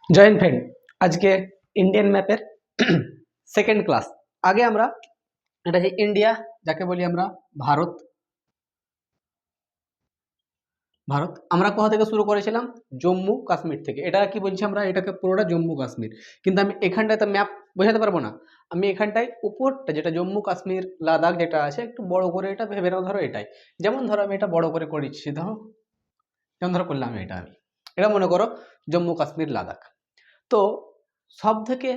Joint friend, আজকে Indian ম্যাপের second class. আগে আমরা এটা যে ইন্ডিয়া, যাকে বলি আমরা ভারত। ভারত আমরা কোথা থেকে শুরু করেছিলাম? জম্মু কাশ্মীর থেকে। এটা কি বলছি আমরা, এটাকে পুরোটা জম্মু কাশ্মীর। কিন্তু আমি এখানটায় তো ম্যাপ বোঝাতে পারবো না। আমি এখানটায় উপরটা যেটা জম্মু কাশ্মীর লাদাখ যেটা আছে একটু বড় করে এটা ভেবে নাও, ধরো এটাই। যেমন ধরো আমি এটা বড় করে করেছি, ধরো যেমন ধরো করলাম এটা মনে করো জম্মু কাশ্মীর লাদাখ। তো সব থেকে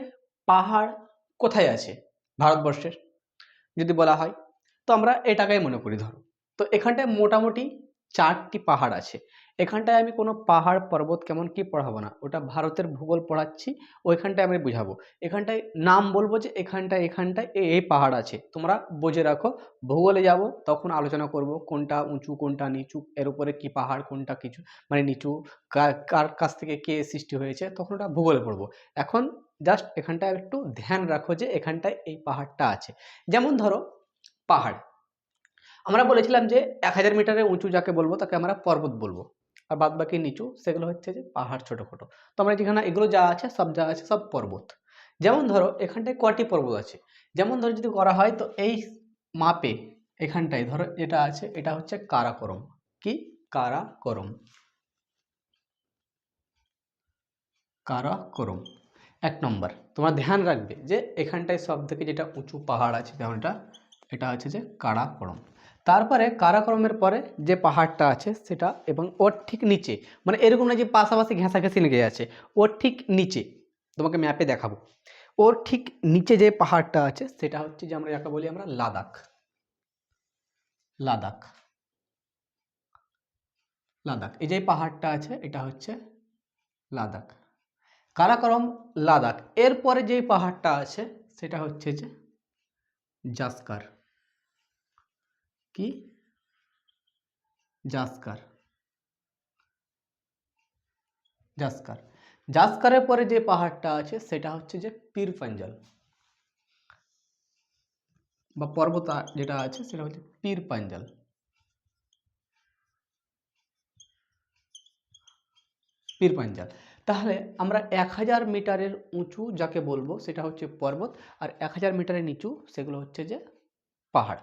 পাহাড় কোথায় আছে ভারতবর্ষের যদি বলা হয়, তো আমরা এটাকেই মনে করি ধরো। তো এখানটায় মোটামুটি 4টি পাহাড় আছে। এখানটায় আমি কোনো পাহাড় পর্বত কেমন কি পড়াবো না, ওটা ভারতের ভূগোল পড়াচ্ছি, ওইখানটায় আমি বুঝাবো। এখানটায় নাম বলবো যে এখানটায় এখানটায় এই পাহাড় আছে, তোমরা বুঝে রাখো। ভূগোলে যাব তখন আলোচনা করব কোনটা উঁচু কোনটা নিচু, এর উপরে কি পাহাড় কোনটা কিছু মানে নিচু, কার কাছ থেকে কে সৃষ্টি হয়েছে, তখন ওটা ভূগোলে পড়বো। এখন জাস্ট এখানটায় একটু ধ্যান রাখো যে এখানটায় এই পাহাড়টা আছে। যেমন ধরো পাহাড় আমরা বলেছিলাম যে 1000 মিটারের উঁচু যাকে বলবো তাকে আমরা পর্বত বলবো, আর বাদ বাকি নিচু সেগুলো হচ্ছে যে পাহাড় ছোট ছোট। তো আমরা যেখানে এগুলো যা আছে সব যা আছে সব পর্বত। যেমন ধরো এখানটায় কটি পর্বত আছে, যেমন ধরো যদি করা হয় তো এই মাপে এখানটায় ধরো এটা আছে, এটা হচ্ছে কারাকোরম। কি? কারাকোরম। কারাকোরম 1 নম্বর। তোমরা ধ্যান রাখবে যে এখানটায় সব থেকে যেটা উঁচু পাহাড় আছে, যেমন এটা এটা হচ্ছে যে কারাকোরম। তারপরে কারাকোরমের পরে যে পাহাড়টা আছে সেটা, এবং ওর ঠিক নিচে, মানে এরকম না যে পাশাপাশি ঘেঁষাঘেঁষি লেগে আছে, ওর ঠিক নিচে তোমাকে ম্যাপে দেখাবো। ওর ঠিক নিচে যে পাহাড়টা আছে সেটা হচ্ছে যে আমরা যাকে বলি আমরা লাদাখ। লাদাখ লাদাখ এই যে পাহাড়টা আছে এটা হচ্ছে লাদাখ। কারাকোরম লাদাখ। এরপরে যে পাহাড়টা আছে সেটা হচ্ছে যে জাসকার। কি? জাসকার। জাসকার। জাসকারের পরে যে পাহাড়টা আছে সেটা হচ্ছে যে পীর পাঞ্জাল, বা পর্বত যেটা আছে সেটা হচ্ছে পীর পাঞ্জাল। পীর পাঞ্জাল। তাহলে আমরা 1000 মিটারের উঁচু যাকে বলবো সেটা হচ্ছে পর্বত, আর 1000 মিটারের নিচু সেগুলো হচ্ছে যে পাহাড়।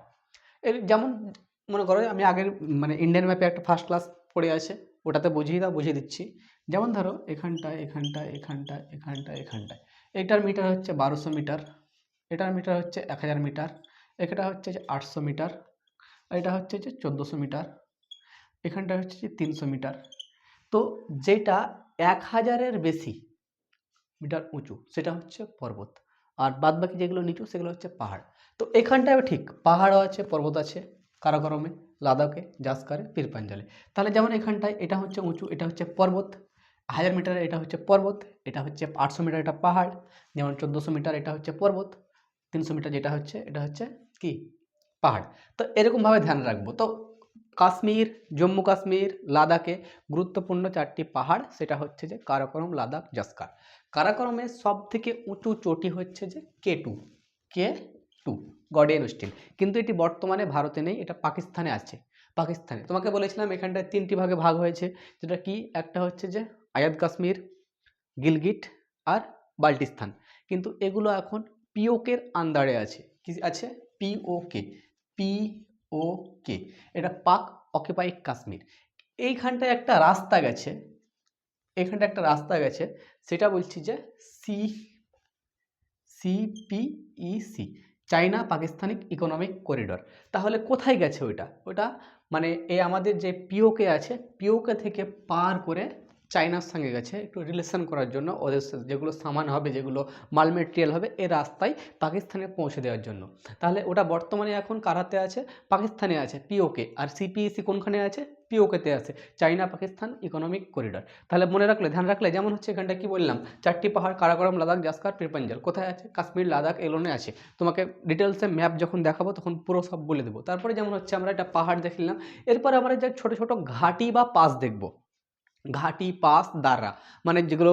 এর যেমন মনে করো আমি আগের মানে ইন্ডিয়ান ম্যাপে একটা ফার্স্ট ক্লাস পড়ে আছে, ওটাতে বুঝিয়ে দাও, বুঝিয়ে দিচ্ছি। যেমন ধরো এখানটায় এখানটায় এখানটায় এখানটায় এখানটায় এটার মিটার হচ্ছে 1200 মিটার, এটার মিটার হচ্ছে 1000 মিটার, এটা হচ্ছে যে 800 মিটার, আর এটা হচ্ছে যে 1400 মিটার, এখানটা হচ্ছে যে 300 মিটার। তো যেটা 1000-এর বেশি মিটার উঁচু সেটা হচ্ছে পর্বত, আর বাদ বাকি যেগুলো নিচু সেগুলো হচ্ছে পাহাড়। তো এখানটাও ঠিক পাহাড়ও আছে পর্বত আছে, কারাকোরমে, লাদাখে, জাসকারে, পীর পাঞ্জালে। তাহলে যেমন এখানটায় এটা হচ্ছে উঁচু, এটা হচ্ছে পর্বত। 1000 মিটারে এটা হচ্ছে পর্বত, এটা হচ্ছে 800 মিটার এটা পাহাড়। যেমন 1400 মিটার এটা হচ্ছে পর্বত, 300 মিটার যেটা হচ্ছে এটা হচ্ছে কি? পাহাড়। তো এরকমভাবে ধ্যান রাখবো। তো কাশ্মীর, জম্মু কাশ্মীর, লাদাখে গুরুত্বপূর্ণ 4টি পাহাড় সেটা হচ্ছে যে কারাকোরম, লাদাখ, জাসকার। কারাকোরমের সব থেকে উঁচু চটি হচ্ছে যে K2। K2 গর্ডিয়ান স্টিল, কিন্তু এটি বর্তমানে ভারতে নেই, এটা পাকিস্তানে আছে। পাকিস্তানে তোমাকে বলেছিলাম এখানটায় 3টি ভাগে ভাগ হয়েছে, যেটা কি একটা হচ্ছে যে আজাদ কাশ্মীর, গিলগিট আর বাল্টিস্তান। কিন্তু এগুলো এখন পিওকের আন্ডারে আছে। কি আছে? পিওকে। পিওকে এটা পাক অকুপাইড কাশ্মীর। এইখানটায় একটা রাস্তা গেছে, এখানটা একটা রাস্তা গেছে, সেটা বলছি যে সি সিপিইসি, চাইনা পাকিস্তানিক ইকোনমিক করিডর। তাহলে কোথায় গেছে ওইটা? ওটা মানে এই আমাদের যে পিওকে আছে, পিওকে থেকে পার করে চাইনার সঙ্গে গেছে একটু রিলেশন করার জন্য, ওদের যেগুলো সামান হবে, যেগুলো মাল মেটেরিয়াল হবে এই রাস্তায় পাকিস্তানে পৌঁছে দেওয়ার জন্য। তাহলে ওটা বর্তমানে এখন কার হাতে আছে? পাকিস্তানে আছে পিওকে। আর সিপিইসি কোনখানে আছে? পিওকেতে আছে, চাইনা পাকিস্তান ইকোনমিক করিডর। তাহলে মনে রাখলে, ধ্যান রাখলে, যেমন হচ্ছে এখানটা কি বললাম, 4টি পাহাড় কারাকোরম, লাদাখ, জাসকার, পীর পাঞ্জাল কোথায় আছে? কাশ্মীর, লাদাখ এগুলোনে আছে। তোমাকে ডিটেলসে ম্যাপ যখন দেখাবো তখন পুরো সব বলে দেবো। তারপরে যেমন হচ্ছে আমরা একটা পাহাড় দেখলাম, এরপরে আমরা যে ছোট ছোট ঘাটি বা পাস দেখব। ঘাটি, পাস, দাররা, মানে যেগুলো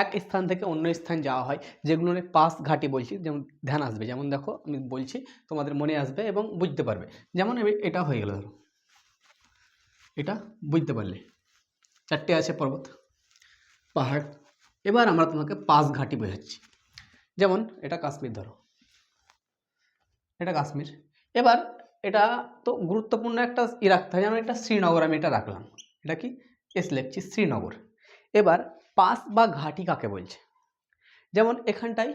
এক স্থান থেকে অন্য স্থান যাওয়া হয়, যেগুলো পাস ঘাটি বলছি। যেমন ধ্যান আসবে, যেমন দেখো আমি বলছি তোমাদের মনে আসবে এবং বুঝতে পারবে। যেমন এটা হয়ে গেল, ধরো এটা বুঝতে পারলে 4টে আছে পর্বত, পাহাড়, এবার আমরা তোমাকে পাস ঘাঁটি বোঝাচ্ছি। যেমন এটা কাশ্মীর, ধরো এটা কাশ্মীর। এবার এটা তো গুরুত্বপূর্ণ একটা রাখতে হয়, যেমন এটা শ্রীনগর, আমি এটা রাখলাম, এটা কি এস লিখছি শ্রীনগর। এবার পাস বা ঘাঁটি কাকে বলছে? যেমন এখানটায়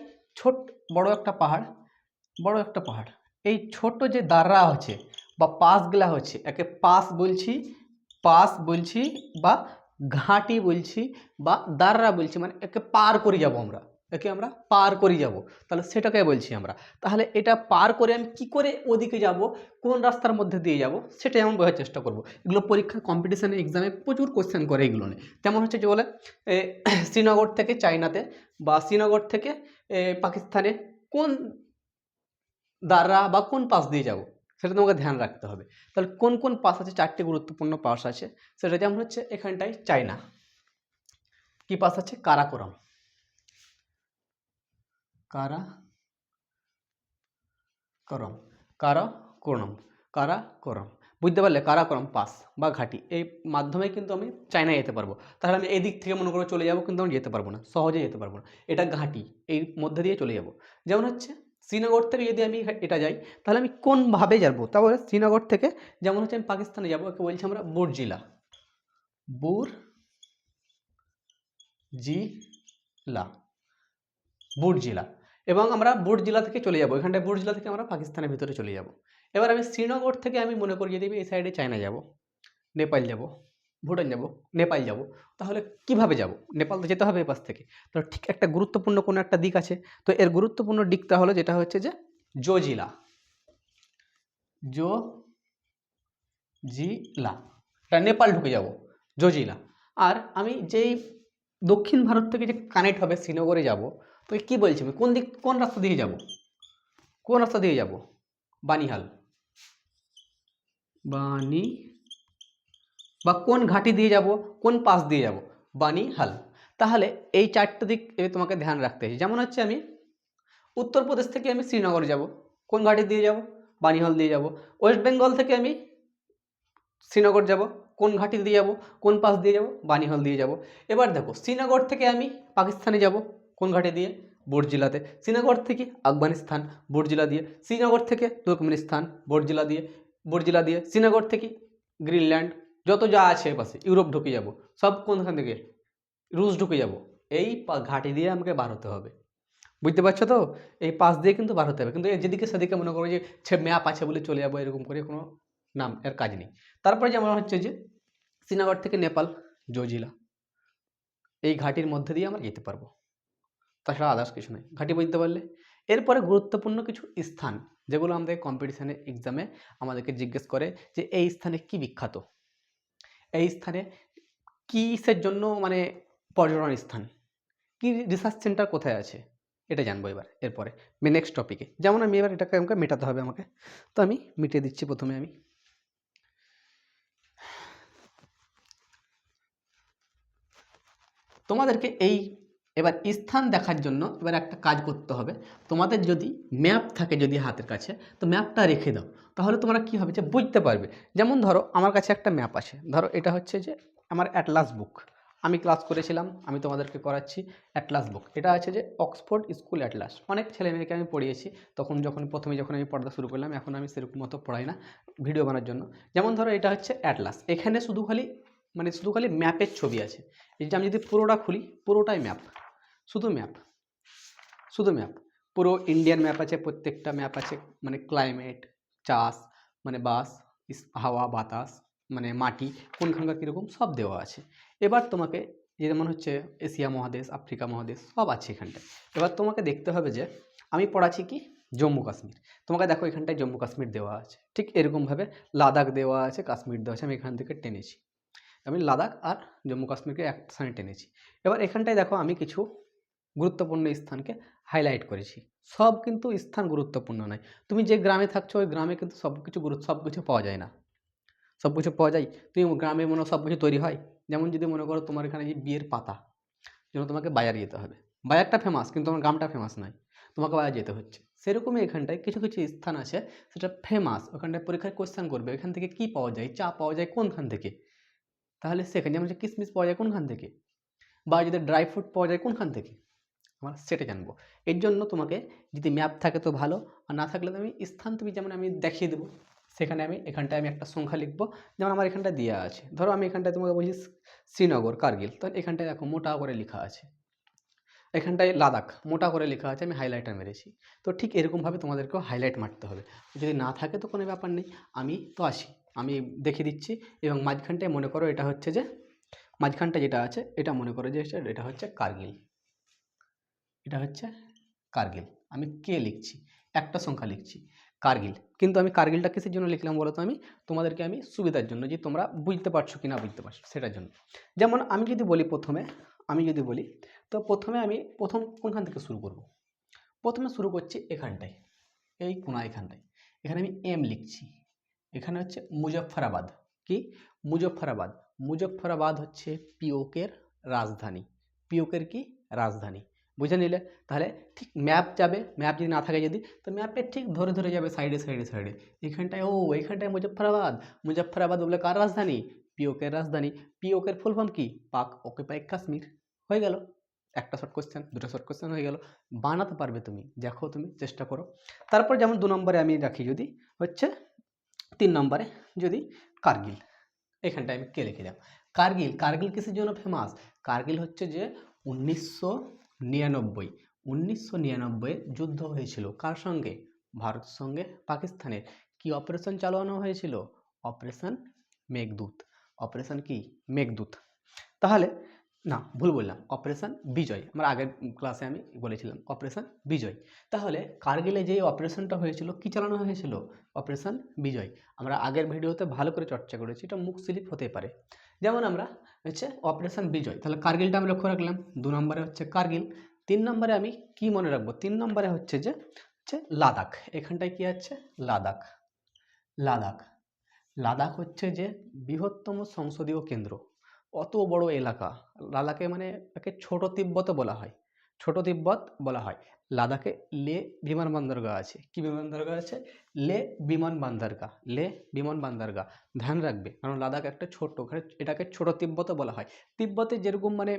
বড় একটা পাহাড়, এই ছোট যে দাররা হচ্ছে বা পাসগুলা হচ্ছে, একে পাস বলছি বা ঘাঁটি বলছি বা দাররা বলছি, মানে একে পার করে যাব আমরা, পার করে যাব, তাহলে সেটাকে বলছি আমরা। তাহলে এটা পার করে আমি কি করে ওদিকে যাব, কোন রাস্তার মধ্যে দিয়ে যাব, সেটা যেমন বোঝার চেষ্টা করব। এগুলো পরীক্ষার কম্পিটিশানে এক্সামে প্রচুর কোশ্চেন করে এগুলো নিয়ে। তেমন হচ্ছে যে বলে শ্রীনগর থেকে চায়নাতে বা শ্রীনগর থেকে পাকিস্তানে কোন দাররা বা কোন পাস দিয়ে যাব, সেটা তোমাকে ধ্যান রাখতে হবে। তাহলে কোন কোন পাস আছে, 4টি গুরুত্বপূর্ণ পাস আছে, সেটা যেমন হচ্ছে এখানটায় চায়না, কি পাস আছে, কারাকোরাম, কারাকোরাম, বুঝতে পারলে? কারাকোরাম পাস বা ঘাঁটি, এই মাধ্যমে কিন্তু আমি চায়না যেতে পারবো। তাহলে আমি এই দিক থেকে মনে করে চলে যাবো, কিন্তু আমি যেতে পারবো না, সহজে যেতে পারবো না, এটা ঘাঁটি, এই মধ্যে দিয়ে চলে যাব। যেমন হচ্ছে শ্রীনগর থেকে যদি আমি এটা যাই, তাহলে আমি কোনভাবে যাবো? তাহলে শ্রীনগর থেকে যেমন হচ্ছে আমি পাকিস্তানে যাবো, ওকে বলছি আমরা বুরজিলা, বুরজিলা, এবং আমরা বুরজিলা থেকে চলে যাব, এখানটায় বুরজিলা থেকে আমরা পাকিস্তানের ভিতরে চলে যাব। এবার আমি শ্রীনগর থেকে আমি মনে করি যদি এই সাইডে চায়না যাব, নেপাল যাব, ভুটান যাব, নেপাল যাব, তাহলে কিভাবে যাব? নেপাল তো যেতে হবে এই পাশ থেকে। তো ঠিক একটা গুরুত্বপূর্ণ কোনো একটা দিক আছে, তো এর গুরুত্বপূর্ণ দিকটা হলো যেটা হচ্ছে যে জোজিলা, এটা নেপাল ঢুকে যাব, জোজিলা। আর আমি যেই দক্ষিণ ভারত থেকে যে কানেক্ট হবে শ্রীনগরে যাব, তো কি বলছি আমি কোন রাস্তা দিয়ে যাব, বানিহাল, বা কোন ঘাটি দিয়ে যাব, কোন পাস দিয়ে যাব, বানিহাল। তাহলে এই 4টে দিক তোমাকে ধ্যান রাখতে হবে। যেমন হচ্ছে আমি উত্তরপ্রদেশ থেকে আমি শ্রীনগর যাব, কোন ঘাটি দিয়ে যাব, বানিহাল দিয়ে যাব। ওয়েস্ট বেঙ্গল থেকে আমি শ্রীনগর যাব, কোন ঘাটি দিয়ে যাব, কোন পাস দিয়ে যাব, বানিহাল দিয়ে যাব। এবার দেখো শ্রীনগর থেকে আমি পাকিস্তানে যাব, কোন ঘাটি দিয়ে, বুরজিলাতে। শ্রীনগর থেকে আফগানিস্তান, বুরজিলা দিয়ে। শ্রীনগর থেকে তুর্কমেনিস্তান, বুরজিলা দিয়ে। শ্রীনগর থেকে গ্রিনল্যান্ড, যত যা আছে পাশে, ইউরোপ ঢুকে যাব, সব কোনখান থেকে, রুশ ঢুকে যাব। এই ঘাটি দিয়ে আমাকে বার হতে হবে, বুঝতে পারছো তো? এই পাশ দিয়ে কিন্তু বার হতে হবে, কিন্তু যেদিকে সেদিকে মনে করো যে ম্যাপ আছে বলে চলে যাবো, এরকম করে কোনো নাম এর কাজ নেই। তারপরে যেমন হচ্ছে যে শ্রীনগর থেকে নেপাল, জোজিলা, এই ঘাটির মধ্যে দিয়ে আমরা যেতে পারবো, তাছাড়া আদার্স কিছু নয়। ঘাটি বুঝতে পারলে? এরপরে গুরুত্বপূর্ণ কিছু স্থান, যেগুলো আমাদের কম্পিটিশানে এক্সামে আমাদেরকে জিজ্ঞেস করে যে এই স্থানে কি বিখ্যাত, এই স্থানে কিসের জন্য মানে পর্যটন স্থান, কি রিসার্চ সেন্টার কোথায় আছে, এটা জানবো এবার এরপরে নেক্সট টপিকে। যেমন আমি এবার এটাকে আমাকে মেটাতে হবে আমাকে, তো আমি মিটিয়ে দিচ্ছি। প্রথমে আমি তোমাদেরকে এবার স্থান দেখার জন্য এবার একটা কাজ করতে হবে। তোমাদের যদি ম্যাপ থাকে যদি হাতের কাছে, তো ম্যাপটা রেখে দাও, তাহলে তোমরা কি হবে যে বুঝতে পারবে। যেমন ধরো আমার কাছে একটা ম্যাপ আছে, ধরো এটা হচ্ছে যে আমার অ্যাটলাস বুক, আমি ক্লাস করেছিলাম, আমি তোমাদেরকে করাচ্ছি অ্যাটলাস বুক। এটা আছে যে অক্সফোর্ড স্কুল অ্যাটলাস, অনেক ছেলেমেয়েকে আমি পড়িয়েছি তখন, প্রথমে যখন আমি পড়া শুরু করলাম। এখন আমি সেরকম মতো পড়াই না ভিডিও বানার জন্য। যেমন ধরো এটা হচ্ছে অ্যাটলাস, এখানে শুধু খালি ম্যাপের ছবি আছে। এই যে আমি যদি পুরোটা খুলি, পুরোটাই ম্যাপ, শুধু ম্যাপ, পুরো ইন্ডিয়ান ম্যাপ আছে, প্রত্যেকটা ম্যাপ আছে, মানে ক্লাইমেট, চাষ, মানে হাওয়া বাতাস, মানে মাটি কোনখানকার কীরকম সব দেওয়া আছে। এবার তোমাকে যেমন হচ্ছে এশিয়া মহাদেশ, আফ্রিকা মহাদেশ সব আছে এখানটায়। এবার তোমাকে দেখতে হবে যে আমি পড়াচ্ছি কি জম্মু কাশ্মীর, তোমাকে দেখো এখানটায় জম্মু কাশ্মীর দেওয়া আছে, ঠিক এরকমভাবে লাদাখ দেওয়া আছে, কাশ্মীর দেওয়া আছে, আমি এখান থেকে টেনেছি, আমি লাদাখ আর জম্মু কাশ্মীরকে একসাথে টেনেছি। এবার এখানটায় দেখো আমি কিছু গুরুত্বপূর্ণ স্থানকে হাইলাইট করেছি। সব কিন্তু স্থান গুরুত্বপূর্ণ নয়, তুমি যে গ্রামে থাকছো ওই গ্রামে কিন্তু সব কিছু পাওয়া যায় না, সব কিছু পাওয়া যায়। তুমি গ্রামে মনে সব কিছু তৈরি হয়। যেমন যদি মনে করো তোমার এখানে যে বিয়ের পাতা, যেন তোমাকে বাজার যেতে হবে, বাজারটা ফেমাস কিন্তু আমার গ্রামটা ফেমাস নয়, তোমাকে বাজার যেতে হচ্ছে। সেরকমই এখানটায় কিছু স্থান আছে সেটা ফেমাস, ওখানটায় পরীক্ষায় কোশ্চেন করবে এখান থেকে কি পাওয়া যায়, চা পাওয়া যায় কোনখান থেকে, তাহলে সেখানে যেমন কিশমিশ পাওয়া যায় কোনখান থেকে, বা যদি ড্রাই ফ্রুট পাওয়া যায় কোনখান থেকে, আমরা সেটা জানবো। এর জন্য তোমাকে যদি ম্যাপ থাকে তো ভালো, আর না থাকলে তো আমি স্থান তুমি যেমন আমি দেখিয়ে দেবো, সেখানে আমি এখানটায় আমি একটা সংখ্যা লিখবো। যেমন আমার এখানটা দেওয়া আছে, ধরো আমি এখানটায় তোমাকে বলছি শ্রীনগর কার্গিল, তো এখানটায় দেখো মোটা করে লেখা আছে, এখানটায় লাদাখ মোটা করে লেখা আছে, আমি হাইলাইটার মেরেছি। তো ঠিক এরকমভাবে তোমাদেরকেও হাইলাইট মারতে হবে। যদি না থাকে তো কোনো ব্যাপার নেই, আমি তো আসি, আমি দেখিয়ে দিচ্ছি। এবং মাঝখানটায় মনে করো এটা হচ্ছে যে, মাঝখানটা যেটা আছে এটা মনে করো যে এটা হচ্ছে কার্গিল, এটা হচ্ছে কার্গিল। আমি কে লিখছি, একটা সংখ্যা লিখছি কার্গিল। কিন্তু আমি কার্গিলটা কিসের জন্য লিখলাম বলো তো, আমি তোমাদেরকে আমি সুবিধার জন্য, যে তোমরা বুঝতে পারছো কি না বুঝতে পারছো সেটার জন্য। যেমন আমি যদি বলি প্রথমে, আমি যদি বলি তো প্রথমে আমি প্রথম কোনখান থেকে শুরু করব, প্রথমে শুরু করছি এখানটায়, এই কোনা এখানটায়, এখানে আমি এম লিখছি। এখানে হচ্ছে মুজফ্ফরাবাদ, কি মুজফ্ফরাবাদ, মুজফ্ফরাবাদ হচ্ছে পিওকের রাজধানী, পিওকের কি রাজধানী, বুঝে নিলে? তাহলে ঠিক ম্যাপ যাবে, ম্যাপ যদি না থাকে যদি, তো ম্যাপের ঠিক ধরে ধরে যাবে সাইডে সাইডে সাইডে, এখানটায় ও এইখানটায় মুজফ্ফরাবাদ, মুজফ্ফরাবাদ বলে কার রাজধানী, পিওকের রাজধানী। পিওকের ফুল ফর্ম কি, পাক অকুপাইড কাশ্মীর। হয়ে গেল একটা শর্ট কোশ্চেন, দুটো শর্ট কোশ্চেন হয়ে গেল। বানাতে পারবে তুমি, দেখো তুমি চেষ্টা করো। তারপর যেমন 2 নম্বরে আমি রাখি, যদি হচ্ছে 3 নম্বরে যদি কার্গিল, এখানটায় আমি কে লিখে যাব, কার্গিল। কার্গিল কিসের জন্য ফেমাস, কার্গিল হচ্ছে যে 1999, 1999 যুদ্ধ হয়েছিল কার সঙ্গে, ভারতের সঙ্গে পাকিস্তানের। কি অপারেশন চালানো হয়েছিল, অপারেশন মেঘদূত, অপারেশন কি মেঘদূত। তাহলে না, ভুল বললাম, অপারেশন বিজয়, আমার আগের ক্লাসে আমি বলেছিলাম অপারেশন বিজয়। তাহলে কার্গিলে যে অপারেশনটা হয়েছিল কি চালানো হয়েছিল, অপারেশন বিজয়। আমরা আগের ভিডিওতে ভালো করে চর্চা করেছি, এটা মুখ স্লিপ হতে পারে। যেমন আমরা হচ্ছে অপারেশন বিজয়, তাহলে কার্গিলটা আমি লক্ষ্য রাখলাম। 2 নম্বরে হচ্ছে কার্গিল। 3 নম্বরে আমি কি মনে রাখবো, 3 নম্বরে হচ্ছে যে লাদাখ, এখানটায় কি আছে লাদাখ, লাদাখ। লাদাখ হচ্ছে যে বৃহত্তম সংসদীয় কেন্দ্র, অত বড় এলাকা। লাদাখে মানে একে ছোট তিব্বত বলা হয়, ছোট তিব্বত বলা হয়। লাদাখে লে বিমান বন্দরগাহ আছে, কি বিমান বন্দরগাহ আছে, লে বিমান বন্দরগাহ, লে বিমান বন্দরগাহ। ধ্যান রাখবে, কারণ লাদাখ একটা ছোট, এটাকে ছোট তিব্বত বলা হয়। তিব্বতে যেরকম মানে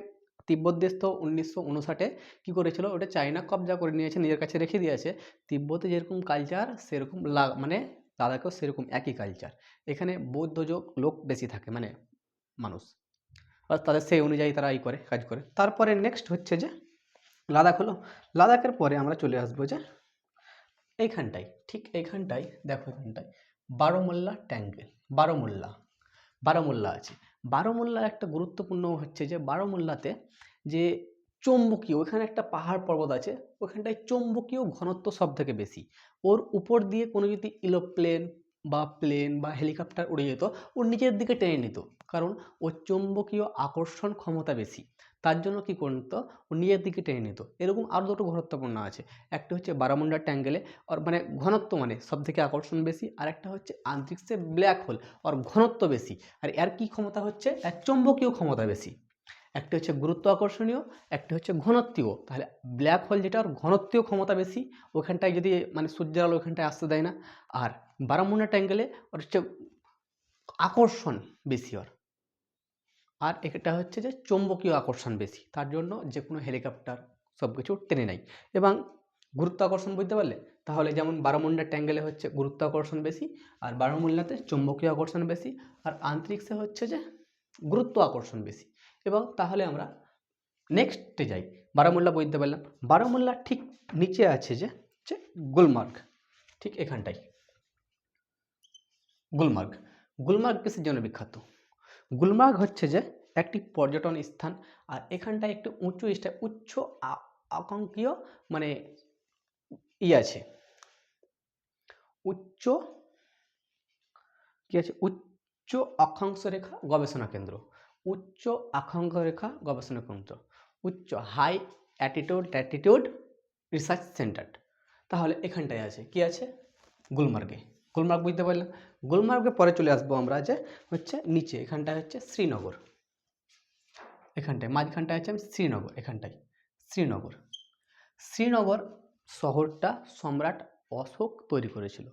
তিব্বত দেশ তো 1959-এ কী করেছিল, ওটা চায়না কবজা করে নিয়েছে, নিজের কাছে রেখে দিয়েছে। তিব্বতে যেরকম কালচার সেরকম মানে লাদাখেও সেরকম একই কালচার। এখানে বৌদ্ধ লোক বেশি থাকে, মানে মানুষ, আর তাদের সেই অনুযায়ী তারা করে কাজ করে। তারপরে নেক্সট হচ্ছে যে লাদাখ হলো। লাদাখের পরে আমরা চলে আসবো যে এইখানটায়, ঠিক এইখানটায় দেখো, এখানটায় বারোমুল্লা ট্যাঙ্গেল, বারোমুল্লা, বারোমুল্লা আছে। বারোমুল্লার একটা গুরুত্বপূর্ণ হচ্ছে যে বারোমুল্লাতে যে চৌম্বকীয়, ওখানে একটা পাহাড় পর্বত আছে, ওখানটায় চৌম্বকীয় ঘনত্ব সব থেকে বেশি। ওর উপর দিয়ে কোনো যদি এরোপ্লেন বা প্লেন বা হেলিকপ্টার উড়ে যেত, ওর নিচের দিকে টেনে নিত, কারণ ওর চৌম্বকীয় আকর্ষণ ক্ষমতা বেশি। তার জন্য কি করতো, ও নিজের দিকে টেনে নিত। এরকম আরও দুটো গুরুত্বপূর্ণ আছে, একটা হচ্ছে বারামুন্ডা ট্যাঙ্গেলে, আর মানে ঘনত্ব মানে সব থেকে আকর্ষণ বেশি, আর একটা হচ্ছে আন্তরিক্ষে ব্ল্যাক হোল, আর ঘনত্ব বেশি। আর এর কি ক্ষমতা হচ্ছে, এর চৌম্বকীয় ক্ষমতা বেশি। একটা হচ্ছে গুরুত্ব আকর্ষণীয়, একটা হচ্ছে ঘনত্বীয়। তাহলে ব্ল্যাক হোল যেটা, ওর ঘনত্বীয় ক্ষমতা বেশি, ওখানটায় যদি মানে সূর্যের আলো ওখানটায় আসতে দেয় না। আর বারামুন্ডা ট্যাঙ্গেলে ওর হচ্ছে আকর্ষণ বেশি ওর, আর এটা হচ্ছে যে চৌম্বকীয় আকর্ষণ বেশি, তার জন্য যে কোনো হেলিকপ্টার সব কিছু টেনে নেয়। এবং গুরুত্ব আকর্ষণ বুঝতে পারলে, তাহলে যেমন বারোমুন্ডা ট্যাঙ্গেলে হচ্ছে গুরুত্ব আকর্ষণ বেশি, আর বারোমুল্লাতে চৌম্বকীয় আকর্ষণ বেশি, আর আন্তরিক্ষে হচ্ছে যে গুরুত্ব আকর্ষণ বেশি। এবং তাহলে আমরা নেক্সটে যাই, বারামুল্লা বুঝতে পারলাম। বারামুল্লার ঠিক নিচে আছে যে গুলমার্গ, ঠিক এখানটাই গুলমার্গ। গুলমার্গ কিসের জন্য বিখ্যাত, গুলমার্গ হচ্ছে যে একটি পর্যটন স্থান, আর এখানটায় একটি উচ্চ আকাঙ্ক্ষীয় মানে আছে, উচ্চ কি আছে, উচ্চ অক্ষাংশ রেখা গবেষণা কেন্দ্র, উচ্চ অক্ষাংশ রেখা গবেষণা কেন্দ্র, উচ্চ হাই অ্যাটিটিউড রিসার্চ সেন্টার। তাহলে এখানটায় আছে, কি আছে, গুলমার্গে। গুলমার্গ বুঝতে পারলাম। গুলমার্গের পরে চলে আসবো আমরা যে হচ্ছে নিচে, এখানটায় হচ্ছে শ্রীনগর, এখানটায় মাঝখানটায় আছে আমি শ্রীনগর, এখানটায় শ্রীনগর। শ্রীনগর শহরটা সম্রাট অশোক তৈরি করেছিল।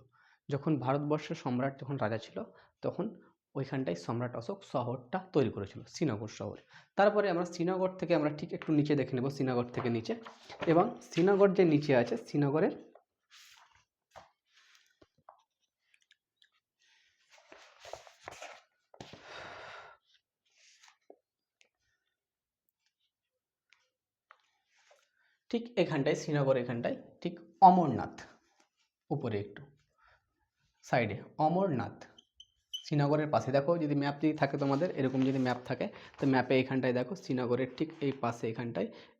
যখন ভারতবর্ষের সম্রাট যখন রাজা ছিল, তখন ওইখানটায় সম্রাট অশোক শহরটা তৈরি করেছিল, শ্রীনগর শহর। তারপরে আমরা শ্রীনগর থেকে আমরা ঠিক একটু নিচে দেখে নেব, শ্রীনগর থেকে নিচে। এবং শ্রীনগর যে নিচে আছে, শ্রীনগরের ঠিক এখানটায়, শ্রীনগর এখানটায় ঠিক অমরনাথ, উপরে একটু সাইডে অমরনাথ, শ্রীনগরের পাশে। দেখো যদি ম্যাপ যদি থাকে তোমাদের, এরকম যদি ম্যাপ থাকে, তো ম্যাপে এখানটায় দেখো শ্রীনগরের ঠিক এই পাশে,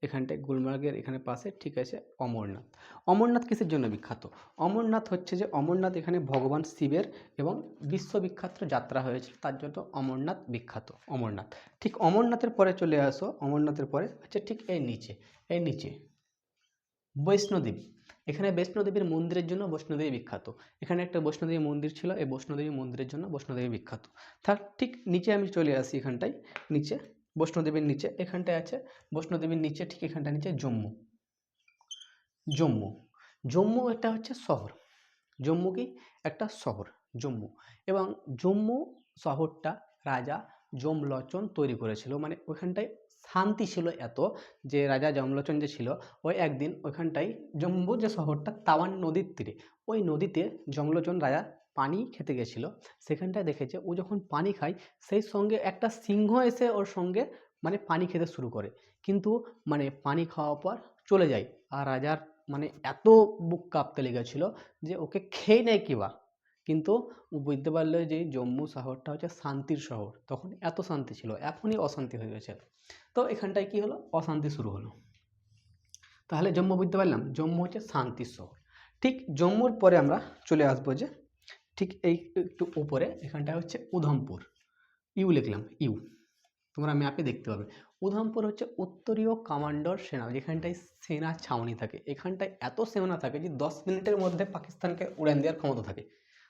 এখানটায় গুলমার্গের এখানে পাশে ঠিক আছে অমরনাথ। অমরনাথ কিসের জন্য বিখ্যাত? অমরনাথ হচ্ছে যে অমরনাথ এখানে ভগবান শিবের এবং বিশ্ববিখ্যাত যাত্রা হয়েছিল, তার জন্য অমরনাথ বিখ্যাত। অমরনাথ ঠিক অমরনাথের পরে চলে আসো, অমরনাথের পরে হচ্ছে ঠিক এই নিচে বৈষ্ণোদেবী। এখানে বৈষ্ণোদেবীর মন্দিরের জন্য বৈষ্ণোদেবী বিখ্যাত। এখানে একটা বৈষ্ণোদেবী মন্দির ছিল, এই বৈষ্ণোদেবী মন্দিরের জন্য বৈষ্ণোদেবী বিখ্যাত। তার ঠিক নিচে আমি চলে আসি, এখানটায় নিচে বৈষ্ণোদেবীর নিচে এখানটায় আছে, বৈষ্ণোদেবীর নিচে ঠিক এখানটা নিচে জম্মু। জম্মু এটা হচ্ছে শহর। জম্মু কি একটা শহর, জম্মু। এবং জম্মু শহরটা রাজা যমলোচন তৈরি করেছিল। মানে ওইখানটায় শান্তি ছিল এত, যে রাজা যমলোচন যে ছিল, ওই একদিন ওইখানটায় জম্মু যে শহরটা তাওয়ান নদীর তীরে, ওই নদীতে যমলোচন রাজা পানি খেতে গেছিল। সেখানটায় দেখেছে ও যখন পানি খায়, সেই সঙ্গে একটা সিংহ এসে ওর সঙ্গে মানে পানি খেতে শুরু করে, কিন্তু মানে পানি খাওয়ার পর চলে যায়। আর রাজার মানে এত বুক কাঁপতে লেগেছিল যে ওকে খেয়ে নেয় কিবা, কিন্তু ও বুঝতে পারলো যে জম্মু শহরটা হচ্ছে শান্তির শহর। তখন এত শান্তি ছিল, এখনই অশান্তি হয়ে গেছে। তো এখানটায় কি হলো, অশান্তি শুরু হলো। তাহলে জম্মু বুঝতে পারলাম, জম্মু হচ্ছে শান্তির শহর। ঠিক জম্মুর পরে আমরা চলে আসবো যে ঠিক এই একটু উপরে এখানটা হচ্ছে উধমপুর। ইউ লিখলাম, ইউ, তোমরা ম্যাপে দেখতে পাবে। উধমপুর হচ্ছে উত্তরীয় কমান্ডার সেনা, যেখানটায় সেনা ছাউনি থাকে। এখানটায় এত সেনা থাকে যে 10 মিনিটের মধ্যে পাকিস্তানকে উড়ান দেওয়ার ক্ষমতা থাকে,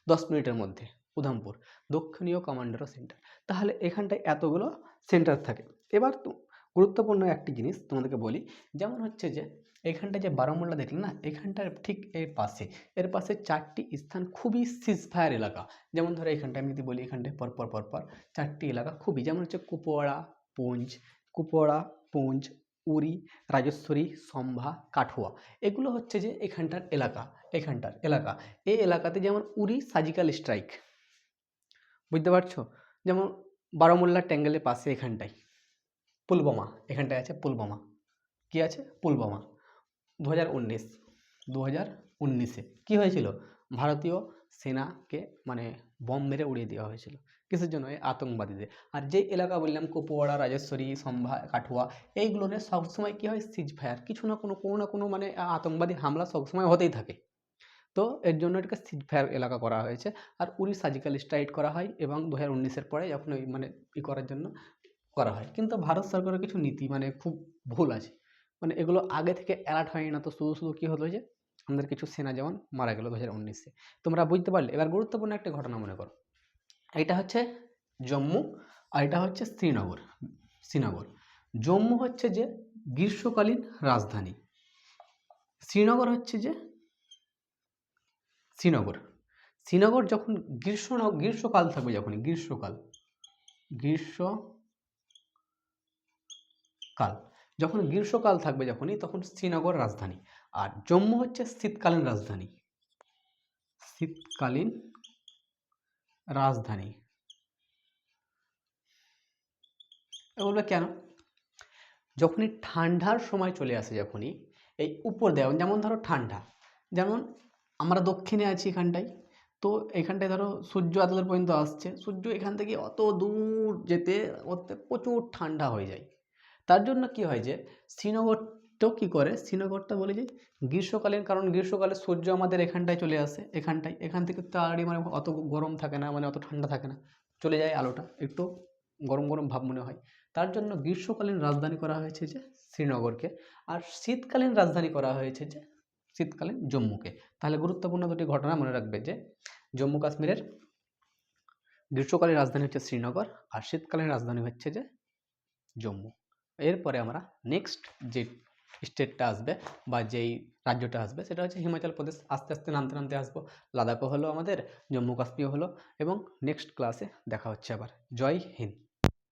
10 মিনিটের মধ্যে। উধমপুর দক্ষিণীয় কমান্ডার সেন্টার। তাহলে এখানটায় এতগুলো সেন্টার থাকে। এবার তো গুরুত্বপূর্ণ একটি জিনিস তোমাদেরকে বলি, যেমন হচ্ছে যে এখানটায় যে বারামুল্লা দেখলে না, এখানটার ঠিক এর পাশে 4টি স্থান খুবই সিজফায়ার এলাকা। যেমন ধরো এখানটায় আমি যদি বলি, এখানটায় পরপর 4টি এলাকা খুবই, যেমন হচ্ছে কুপওয়াড়া, পুঞ্চ, উরি, রাজেশ্বরী, সম্ভা, কাঠুয়া। এগুলো হচ্ছে যে এখানটার এলাকা। এই এলাকাতে যেমন উরি সার্জিক্যাল স্ট্রাইক, বুঝতে পারছো? যেমন বারামুল্লা ট্যাঙ্গেলের পাশে এখানটায় পুলওয়ামা, এখানটায় আছে পুলওয়ামা। কি আছে? পুলওয়ামা। 2019-এ কি হয়েছিল? ভারতীয় সেনাকে মানে বম মেরে উড়িয়ে দেওয়া হয়েছিল। কিসের জন্য? এই আতঙ্কবাদীদের। আর যে এলাকা বললাম কুপওয়াড়া, রাজেশ্বরী, সম্ভা, কাঠুয়া, এইগুলো নিয়ে সবসময় কী হয়, সিজফায়ার, কিছু না কোনো মানে আতঙ্কবাদী হামলা সবসময় হতেই থাকে। তো এর জন্য এটাকে সিজফায়ার এলাকা করা হয়েছে। আর উরি সার্জিক্যাল স্ট্রাইক করা হয় এবং 2019-এর পরে যখন ওই মানে করার জন্য করা হয়। কিন্তু ভারত সরকারের কিছু নীতি মানে খুব ভুল আছে, মানে এগুলো আগে থেকে অ্যালার্ট হয়নি না, তো শুধু কী হলো যে আমাদের কিছু সেনা জওয়ান মারা গেল 2019-এ। তোমরা বুঝতে পারলে? এবার গুরুত্বপূর্ণ একটা ঘটনা মনে করো, এটা হচ্ছে জম্মু আর এটা হচ্ছে শ্রীনগর। জম্মু হচ্ছে যে গ্রীষ্মকালীন রাজধানী, শ্রীনগর হচ্ছে যে শ্রীনগর যখন গ্রীষ্মকাল থাকবে, যখনই গ্রীষ্মকাল থাকবে যখনই, তখন শ্রীনগর রাজধানী। আর জম্মু হচ্ছে শীতকালীন রাজধানী। এগুলো কেন? যখনই ঠান্ডার সময় চলে আসে, যখনই এই উপর দেওয়া, যেমন ধরো ঠান্ডা, যেমন আমরা দক্ষিণে আছি এখানটায়, তো এখানটায় ধরো সূর্য এত দূর পর্যন্ত আসছে, সূর্য এখান থেকে অত দূর যেতে প্রচুর ঠান্ডা হয়ে যায়। তার জন্য কি হয় যে শ্রীনগরটাও কী করে, শ্রীনগরটা বলে যে গ্রীষ্মকালীন, কারণ গ্রীষ্মকালে সূর্য আমাদের এখানটায় চলে আসে, এখান থেকে তাড়াতাড়ি মানে অত গরম থাকে না, মানে অত ঠান্ডা থাকে না, চলে যায় আলোটা, একটু গরম ভাব মনে হয়। তার জন্য গ্রীষ্মকালীন রাজধানী করা হয়েছে যে শ্রীনগরকে, আর শীতকালীন রাজধানী করা হয়েছে যে শীতকালীন জম্মুকে। তাহলে গুরুত্বপূর্ণ দুটি ঘটনা মনে রাখবে, যে জম্মু কাশ্মীরের গ্রীষ্মকালীন রাজধানী হচ্ছে শ্রীনগর, আর শীতকালীন রাজধানী হচ্ছে যে জম্মু। এরপরে আমরা নেক্সট যে স্টেটটা আসবে বা যেই রাজ্যটা আসবে সেটা হচ্ছে হিমাচল প্রদেশ। আস্তে আস্তে নামতে নামতে আসবো, লাদাখও হলো আমাদের, জম্মু কাশ্মীর হলো, এবং নেক্সট ক্লাসে দেখা হচ্ছে আবার। জয় হিন্দ।